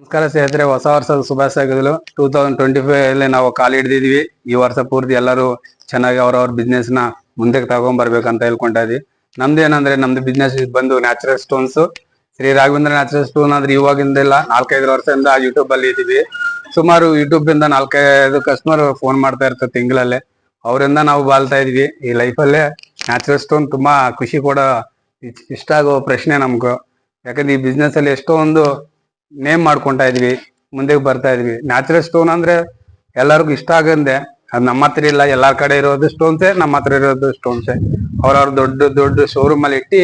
ನಮಸ್ಕಾರ ಸ್ನೇಹಿತರೆ, ಹೊಸ ವರ್ಷದ ಶುಭಾಶಯಗಳು. 2025 ಅಲ್ಲಿ ನಾವು ಕಾಲು ಹಿಡಿದಿದ್ವಿ. ಈ ವರ್ಷ ಪೂರ್ತಿ ಎಲ್ಲರೂ ಚೆನ್ನಾಗಿ ಅವ್ರವ್ರ ಬಿಸ್ನೆಸ್ ನ ಮುಂದೆ ತಗೊಂಡ್ಬರ್ಬೇಕಂತ ಹೇಳ್ಕೊಂತಾ ಇದೀವಿ. ನಮ್ದು ಬಿಸ್ನೆಸ್ ಬಂದು natural stones, Shri Raghavendra natural stone. ಆದ್ರೆ ಇವಾಗಿಂದೆಲ್ಲ 4-5 ವರ್ಷದಿಂದ ಯೂಟ್ಯೂಬ್ ಅಲ್ಲಿ ಇದೀವಿ. ಸುಮಾರು ಯೂಟ್ಯೂಬ್ ಇಂದ 4-5 ಕಸ್ಟಮರ್ ಫೋನ್ ಮಾಡ್ತಾ ಇರ್ತಾರೆ ತಿಂಗಳಲ್ಲೇ. ಅವರಿಂದ ನಾವು ಬಾಳ್ತಾ ಇದೀವಿ. ಈ ಲೈಫಲ್ಲೇ ನ್ಯಾಚುರಲ್ ಸ್ಟೋನ್ ತುಂಬಾ ಖುಷಿ ಕೊಡೋ ಇಷ್ಟ ಆಗೋ ಪ್ರಶ್ನೆ ನಮ್ಗೂ. ಯಾಕಂದ್ರೆ ಈ ಬಿಸ್ನೆಸ್ ಅಲ್ಲಿ ಎಷ್ಟೊಂದು ನೇಮ್ ಮಾಡ್ಕೊಂತಾ ಇದೀವಿ, ಮುಂದೆ ಬರ್ತಾ ಇದೀವಿ. ನ್ಯಾಚುರಲ್ ಸ್ಟೋನ್ ಅಂದ್ರೆ ಎಲ್ಲರಿಗೂ ಇಷ್ಟ ಆಗಂದೆ. ಅದು ನಮ್ಮ ಹತ್ರ ಇಲ್ಲ, ಎಲ್ಲಾರ ಕಡೆ ಇರೋದು ಸ್ಟೋನ್ಸೇ, ನಮ್ಮ ಹತ್ರ ಇರೋದು ಸ್ಟೋನ್ಸೇ. ಅವ್ರವ್ರ ದೊಡ್ಡ ದೊಡ್ಡ ಶೋರೂಮ್ ಅಲ್ಲಿ ಇಟ್ಟು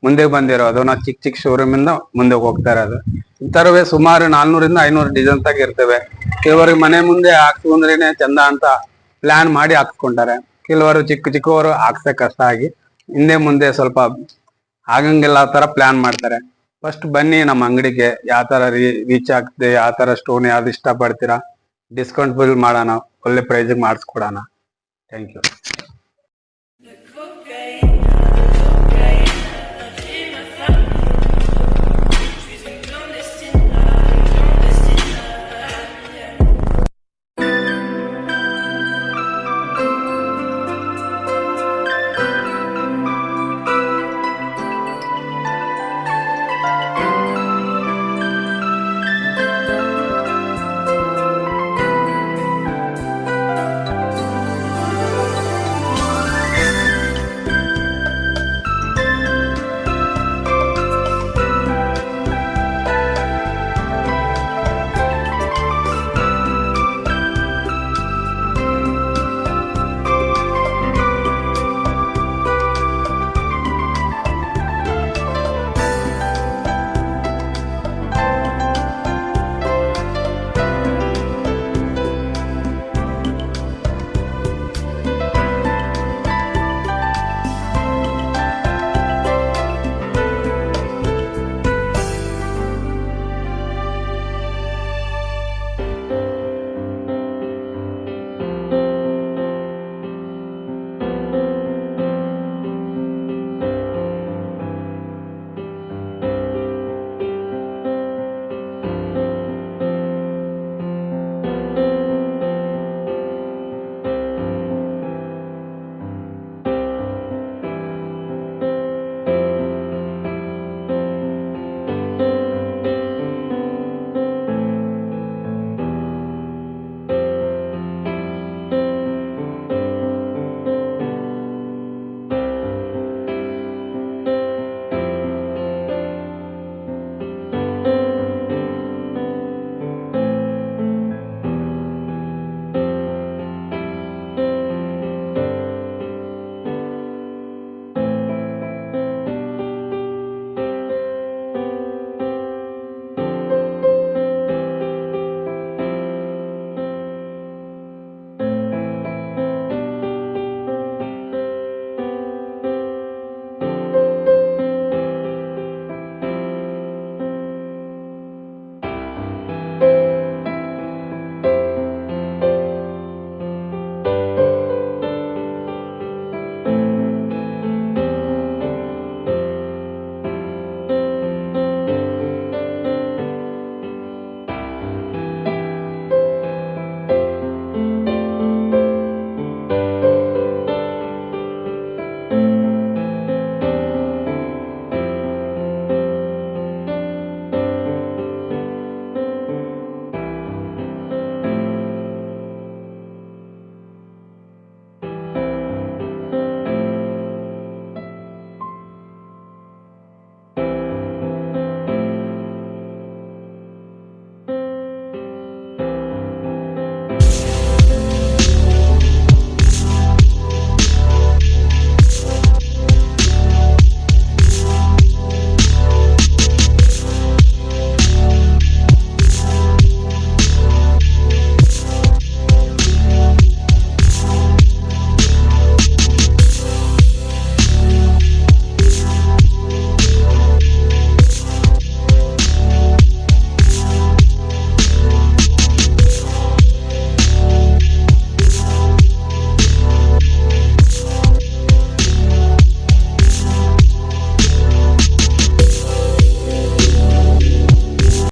ಮುಂದೆ ಬಂದಿರೋದು. ನಾವು ಚಿಕ್ಕ ಚಿಕ್ಕ ಶೋರೂಮ್ ಇಂದ ಮುಂದೆ ಹೋಗ್ತಾ ಇರೋದು. ಇಂತರವೇ ಸುಮಾರು 400-500 ಡಿಸೈನ್ ತಾಗ ಇರ್ತವೆ. ಕೆಲವರಿಗೆ ಮನೆ ಮುಂದೆ ಹಾಕ್ಸು ಅಂದ್ರೇನೆ ಚಂದ ಅಂತ ಪ್ಲಾನ್ ಮಾಡಿ ಹಾಕ್ಸ್ಕೊಂತಾರೆ. ಕೆಲವರು ಚಿಕ್ಕವರು ಹಾಕ್ಸಕ್ ಕಷ್ಟ ಆಗಿ ಹಿಂದೆ ಮುಂದೆ ಸ್ವಲ್ಪ ಆಗಂಗಿಲ್ಲ ಆ ತರ ಪ್ಲಾನ್ ಮಾಡ್ತಾರೆ. ಫಸ್ಟ್ ಬನ್ನಿ ನಮ್ಮ ಅಂಗಡಿಗೆ, ಯಾವ ತರ ರೀಚ್ ಆಗ್ತದೆ, ಯಾವ ತರ ಸ್ಟೋನ್ ಯಾವ್ದು ಇಷ್ಟ ಪಡ್ತೀರಾ, ಡಿಸ್ಕೌಂಟ್ ಬಿಲ್ ಮಾಡೋಣ, ಒಳ್ಳೆ ಪ್ರೈಸ್ ಮಾಡಿಸ್ಕೊಡೋಣ. Thank you.